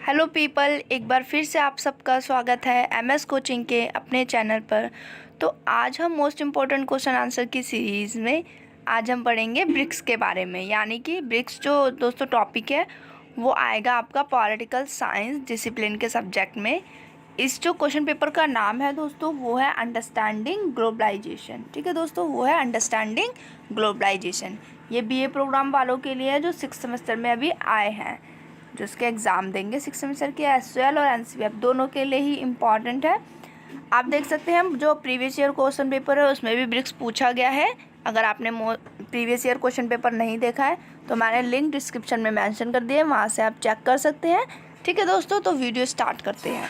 Hello people, एक बार फिर से आप सबका स्वागत है एमएस कोचिंग के अपने चैनल पर। तो आज हम मोस्ट इम्पोर्टेंट क्वेश्चन आंसर की सीरीज़ में आज हम पढ़ेंगे ब्रिक्स के बारे में। यानी कि ब्रिक्स जो दोस्तों टॉपिक है वो आएगा आपका पॉलिटिकल साइंस डिसिप्लिन के सब्जेक्ट में। इस जो क्वेश्चन पेपर का नाम है दोस्तों वो है अंडरस्टैंडिंग ग्लोबलाइजेशन। ठीक है दोस्तों, वो है अंडरस्टैंडिंग ग्लोबलाइजेशन। ये बीए प्रोग्राम वालों के लिए है जो 6th सेमेस्टर में अभी आए हैं, जो उसके एग्ज़ाम देंगे 6th सेमेस्टर के। एसयूएल और एनसीवीएफ दोनों के लिए ही इम्पॉर्टेंट है। आप देख सकते हैं जो प्रीवियस ईयर क्वेश्चन पेपर है उसमें भी ब्रिक्स पूछा गया है। अगर आपने प्रीवियस ईयर क्वेश्चन पेपर नहीं देखा है तो मैंने लिंक डिस्क्रिप्शन में मेंशन कर दिया है, वहाँ से आप चेक कर सकते हैं। ठीक है दोस्तों, तो वीडियो स्टार्ट करते हैं।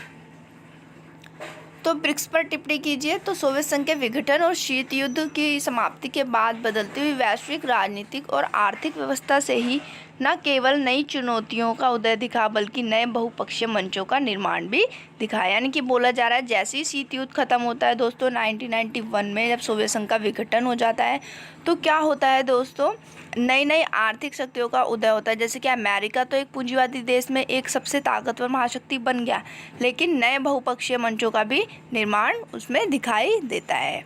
तो ब्रिक्स पर टिप्पणी कीजिए। तो सोवियत संघ के विघटन और शीत युद्ध की समाप्ति के बाद बदलती हुई वैश्विक राजनीतिक और आर्थिक व्यवस्था से ही न केवल नई चुनौतियों का उदय दिखा बल्कि नए बहुपक्षीय मंचों का निर्माण भी दिखाया। यानी कि बोला जा रहा है जैसे ही शीत युद्ध खत्म होता है दोस्तों 1991 में, जब सोवियत संघ का विघटन हो जाता है तो क्या होता है दोस्तों, नई नई आर्थिक शक्तियों का उदय होता है। जैसे कि अमेरिका तो एक पूंजीवादी देश में एक सबसे ताकतवर महाशक्ति बन गया, लेकिन नए बहुपक्षीय मंचों का भी निर्माण उसमें दिखाई देता है।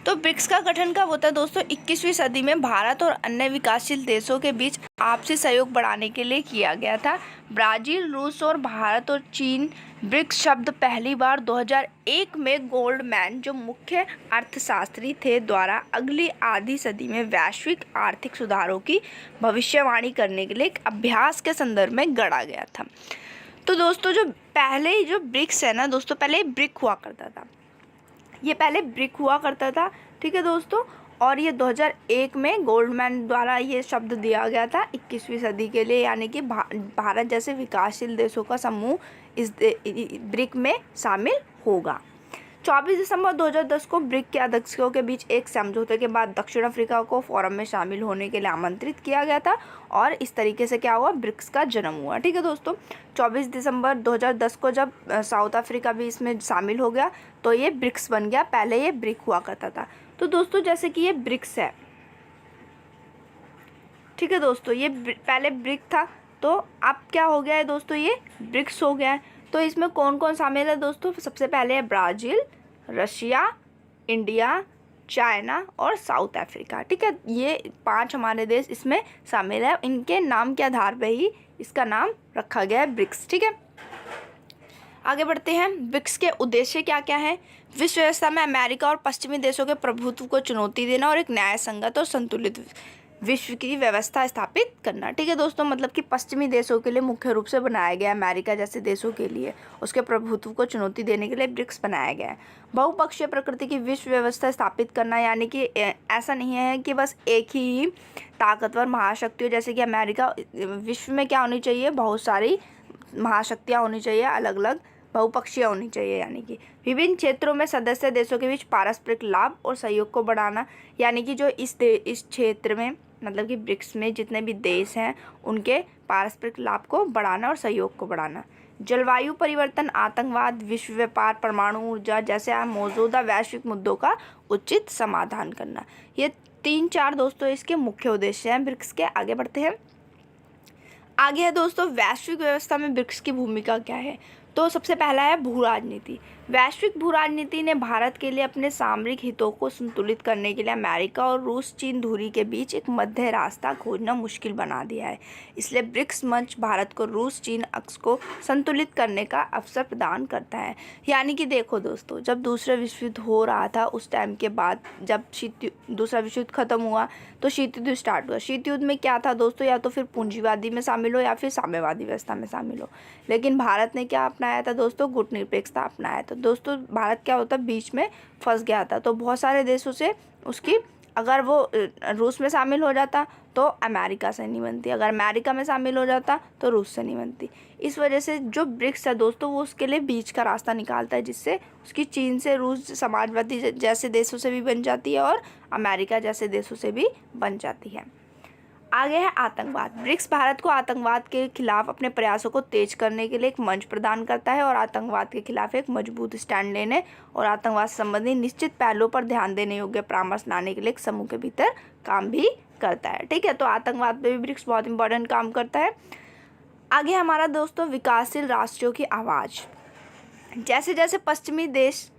तो ब्रिक्स का गठन कब होता है दोस्तों, 21वीं सदी में भारत और अन्य विकासशील देशों के बीच आपसी सहयोग बढ़ाने के लिए किया गया था। ब्राज़ील, रूस और भारत और चीन ब्रिक्स शब्द पहली बार 2001 में गोल्डमैन, जो मुख्य अर्थशास्त्री थे, द्वारा अगली आधी सदी में वैश्विक आर्थिक सुधारों की भविष्यवाणी करने के लिए एक अभ्यास के संदर्भ में गढ़ा गया था। तो दोस्तों जो पहले जो ब्रिक्स है ना दोस्तों, पहले ब्रिक हुआ करता था, ये पहले ब्रिक हुआ करता था। ठीक है दोस्तों, और ये 2001 में गोल्डमैन द्वारा ये शब्द दिया गया था 21वीं सदी के लिए। यानी कि भारत जैसे विकासशील देशों का समूह इस ब्रिक में शामिल होगा। 24 दिसंबर 2010 को ब्रिक के अध्यक्षों के बीच एक समझौते के बाद दक्षिण अफ्रीका को फोरम में शामिल होने के लिए आमंत्रित किया गया था और इस तरीके से क्या हुआ, ब्रिक्स का जन्म हुआ। ठीक है दोस्तों, 24 दिसंबर 2010 को जब साउथ अफ्रीका भी इसमें शामिल हो गया तो ये ब्रिक्स बन गया। पहले ये ब्रिक हुआ करता था। तो दोस्तों जैसे कि ये ब्रिक्स है, ठीक है दोस्तों, ये पहले ब्रिक था तो अब क्या हो गया है दोस्तों, ये ब्रिक्स हो गया है। तो इसमें कौन कौन शामिल है दोस्तों, सबसे पहले है ब्राज़ील, रशिया, इंडिया, चाइना और साउथ अफ्रीका। ठीक है, ये 5 हमारे देश इसमें शामिल है। इनके नाम के आधार पर ही इसका नाम रखा गया है ब्रिक्स। ठीक है, आगे बढ़ते हैं। ब्रिक्स के उद्देश्य क्या क्या है। विश्व व्यवस्था में अमेरिका और पश्चिमी देशों के प्रभुत्व को चुनौती देना और एक न्याय संगत और संतुलित विश्व की व्यवस्था स्थापित करना। ठीक है दोस्तों, मतलब कि पश्चिमी देशों के लिए मुख्य रूप से बनाया गया, अमेरिका जैसे देशों के लिए उसके प्रभुत्व को चुनौती देने के लिए ब्रिक्स बनाया गया है। बहुपक्षीय प्रकृति की विश्व व्यवस्था स्थापित करना, यानी कि ऐसा नहीं है कि बस एक ही ताकतवर महाशक्ति हो। जैसे कि अमेरिका, विश्व में क्या होनी चाहिए, बहुत सारी महाशक्तियाँ होनी चाहिए, अलग अलग बहुपक्षीय होनी चाहिए। यानी कि विभिन्न क्षेत्रों में सदस्य देशों के बीच पारस्परिक लाभ और सहयोग को बढ़ाना। यानी कि जो इस क्षेत्र में, मतलब कि ब्रिक्स में जितने भी देश हैं उनके पारस्परिक लाभ को बढ़ाना और सहयोग को बढ़ाना। जलवायु परिवर्तन, आतंकवाद, विश्व व्यापार, परमाणु ऊर्जा जैसे मौजूदा वैश्विक मुद्दों का उचित समाधान करना। ये 3-4 दोस्तों इसके मुख्य उद्देश्य हैं ब्रिक्स के। आगे बढ़ते हैं। आगे है दोस्तों वैश्विक व्यवस्था में ब्रिक्स की भूमिका क्या है। तो सबसे पहला है भू राजनीति। वैश्विक भू राजनीति ने भारत के लिए अपने सामरिक हितों को संतुलित करने के लिए अमेरिका और रूस चीन धुरी के बीच एक मध्य रास्ता खोजना मुश्किल बना दिया है। इसलिए ब्रिक्स मंच भारत को रूस चीन अक्ष को संतुलित करने का अवसर प्रदान करता है। यानी कि देखो दोस्तों, जब दूसरा विश्व युद्ध हो रहा था उस टाइम के बाद जब दूसरा विश्व युद्ध खत्म हुआ तो शीत युद्ध स्टार्ट हुआ। शीत युद्ध में क्या था दोस्तों, या तो फिर पूंजीवादी में शामिल हो या फिर साम्यवादी व्यवस्था में शामिल हो। लेकिन भारत ने क्या अपनाया था दोस्तों, गुटनिरपेक्षता अपनाया था। दोस्तों भारत क्या होता, बीच में फंस गया था। तो बहुत सारे देशों से उसकी, अगर वो रूस में शामिल हो जाता तो अमेरिका से नहीं बनती, अगर अमेरिका में शामिल हो जाता तो रूस से नहीं बनती। इस वजह से जो ब्रिक्स है दोस्तों वो उसके लिए बीच का रास्ता निकालता है, जिससे उसकी चीन से, रूस, समाजवादी जैसे देशों से भी बन जाती है और अमेरिका जैसे देशों से भी बन जाती है। आगे है आतंकवाद। ब्रिक्स भारत को आतंकवाद के खिलाफ अपने प्रयासों को तेज करने के लिए एक मंच प्रदान करता है और आतंकवाद के खिलाफ एक मजबूत स्टैंड लेने और आतंकवाद संबंधी निश्चित पहलुओं पर ध्यान देने योग्य परामर्श लाने के लिए एक समूह के भीतर काम भी करता है। ठीक है, तो आतंकवाद पे भी ब्रिक्स बहुत इंपॉर्टेंट काम करता है। आगे हमारा दोस्तों विकासशील राष्ट्रों की आवाज़। जैसे जैसे पश्चिमी देश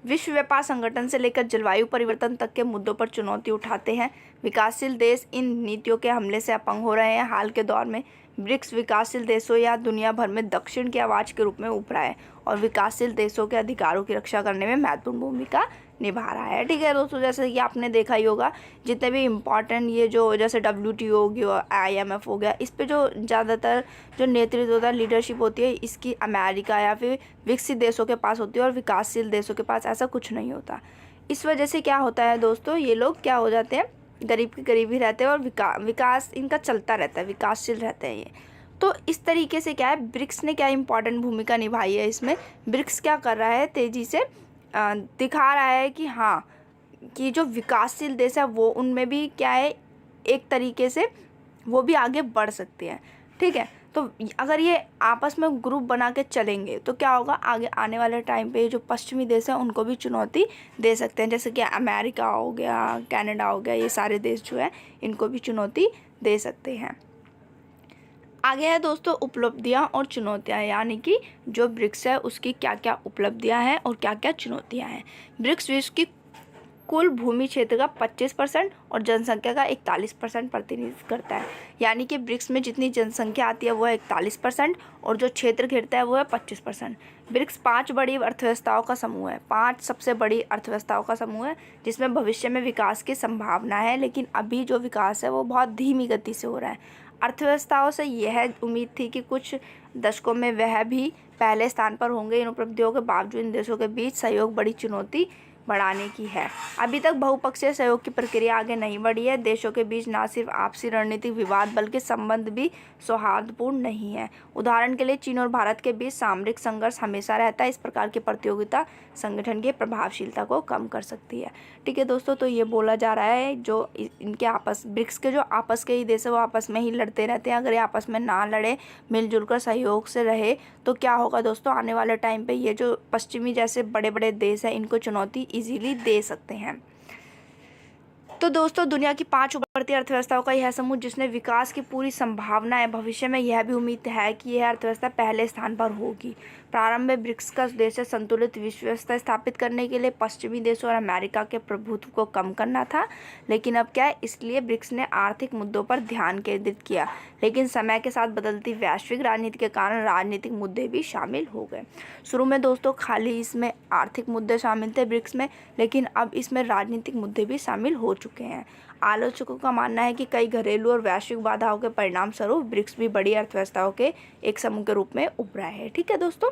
विश्व व्यापार संगठन से लेकर जलवायु परिवर्तन तक के मुद्दों पर चुनौती उठाते हैं, विकासशील देश इन नीतियों के हमले से अपंग हो रहे हैं। हाल के दौर में ब्रिक्स विकासशील देशों या दुनिया भर में दक्षिण की आवाज़ के रूप में उभरा है और विकासशील देशों के अधिकारों की रक्षा करने में महत्वपूर्ण भूमिका निभा रहा है। ठीक है दोस्तों, जैसे कि आपने देखा ही होगा जितने भी इम्पॉर्टेंट ये जो जैसे WTO हो गया, IMF हो गया, इस पे जो ज़्यादातर जो नेतृत्व होता है, लीडरशिप होती है, इसकी अमेरिका या फिर विकसित देशों के पास होती है और विकासशील देशों के पास ऐसा कुछ नहीं होता। इस वजह से क्या होता है दोस्तों, ये लोग क्या हो जाते हैं, गरीब के गरीब ही रहते हैं और विकास इनका चलता रहता है, विकासशील रहते हैं ये। तो इस तरीके से क्या है, ब्रिक्स ने क्या इंपॉर्टेंट भूमिका निभाई है इसमें। ब्रिक्स क्या कर रहा है, तेज़ी से दिखा रहा है कि हाँ, कि जो विकासशील देश है वो उनमें भी क्या है, एक तरीके से वो भी आगे बढ़ सकते हैं। ठीक है, तो अगर ये आपस में ग्रुप बना के चलेंगे तो क्या होगा, आगे आने वाले टाइम पे जो पश्चिमी देश हैं उनको भी चुनौती दे सकते हैं। जैसे कि अमेरिका हो गया, कनाडा हो गया, ये सारे देश जो है इनको भी चुनौती दे सकते हैं। आगे है दोस्तों उपलब्धियां और चुनौतियां, यानी कि जो ब्रिक्स है उसकी क्या क्या उपलब्धियां हैं और क्या क्या चुनौतियां हैं। ब्रिक्स विश्व की कुल भूमि क्षेत्र का 25% और जनसंख्या का 41% प्रतिनिधित्व करता है। यानी कि ब्रिक्स में जितनी जनसंख्या आती है वो है 41% और जो क्षेत्र घेरता है वो है 25%। ब्रिक्स 5 बड़ी अर्थव्यवस्थाओं का समूह है, 5 सबसे बड़ी अर्थव्यवस्थाओं का समूह है जिसमें भविष्य में विकास की संभावना है, लेकिन अभी जो विकास है वो बहुत धीमी गति से हो रहा है। अर्थव्यवस्थाओं से यह उम्मीद थी कि कुछ दशकों में वह भी पहले स्थान पर होंगे। इन उपलब्धियों के बावजूद इन देशों के बीच सहयोग बड़ी चुनौती बढ़ाने की है। अभी तक बहुपक्षीय सहयोग की प्रक्रिया आगे नहीं बढ़ी है। देशों के बीच न सिर्फ आपसी रणनीतिक विवाद बल्कि संबंध भी सौहार्दपूर्ण नहीं है। उदाहरण के लिए चीन और भारत के बीच सामरिक संघर्ष हमेशा रहता है। इस प्रकार की प्रतियोगिता संगठन की प्रभावशीलता को कम कर सकती है। ठीक है दोस्तों, तो ये बोला जा रहा है जो इनके आपस ब्रिक्स के जो आपस के ही देश है वो आपस में ही लड़ते रहते हैं। अगर ये आपस में ना लड़े, मिलजुल कर सहयोग से रहे तो क्या होगा दोस्तों, आने वाले टाइम पे ये जो पश्चिमी जैसे बड़े बड़े देश हैं इनको चुनौती इजीली दे सकते हैं। तो दोस्तों दुनिया की 5 उभरती अर्थव्यवस्थाओं का यह समूह जिसने विकास की पूरी संभावना है, भविष्य में यह भी उम्मीद है कि यह अर्थव्यवस्था पहले स्थान पर होगी। प्रारंभ में ब्रिक्स का उद्देश्य संतुलित विश्व व्यवस्था स्थापित करने के लिए पश्चिमी देशों और अमेरिका के प्रभुत्व को कम करना था, लेकिन अब क्या है, इसलिए ब्रिक्स ने आर्थिक मुद्दों पर ध्यान केंद्रित किया। लेकिन समय के साथ बदलती वैश्विक राजनीति के कारण राजनीतिक मुद्दे भी शामिल हो गए। शुरू में दोस्तों खाली इसमें आर्थिक मुद्दे शामिल थे ब्रिक्स में, लेकिन अब इसमें राजनीतिक मुद्दे भी शामिल हो चुके हैं। आलोचकों का मानना है कि कई घरेलू और वैश्विक बाधाओं के परिणाम स्वरूप ब्रिक्स भी बड़ी अर्थव्यवस्थाओं के एक समूह के रूप में उभरा है। ठीक है दोस्तों,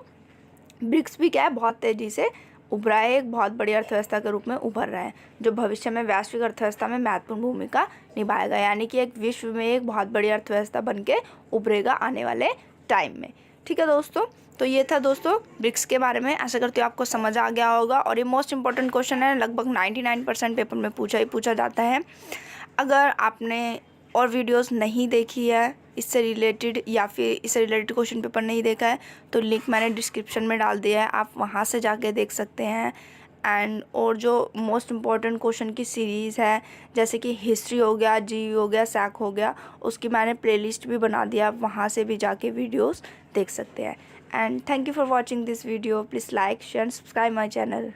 ब्रिक्स भी क्या है, बहुत तेज़ी से उभरा है, एक बहुत बड़ी अर्थव्यवस्था के रूप में उभर रहा है जो भविष्य में वैश्विक अर्थव्यवस्था में महत्वपूर्ण भूमिका निभाएगा। यानी कि एक विश्व में एक बहुत बड़ी अर्थव्यवस्था बन के उभरेगा आने वाले टाइम में। ठीक है दोस्तों, तो ये था दोस्तों ब्रिक्स के बारे में। आशा करती हूँ आपको समझ आ गया होगा और ये मोस्ट इंपॉर्टेंट क्वेश्चन है, लगभग 99% पेपर में पूछा जाता है। अगर आपने और वीडियोस नहीं देखी है इससे रिलेटेड या फिर इससे रिलेटेड क्वेश्चन पेपर नहीं देखा है तो लिंक मैंने डिस्क्रिप्शन में डाल दिया है, आप वहाँ से जाके देख सकते हैं। एंड और जो मोस्ट इम्पॉर्टेंट क्वेश्चन की सीरीज़ है जैसे कि हिस्ट्री हो गया, जी हो गया, सैक हो गया, उसकी मैंने प्लेलिस्ट भी बना दिया, आप वहाँ से भी जाके वीडियोस देख सकते हैं। And thank you for watching this video. Please like, share, subscribe my channel.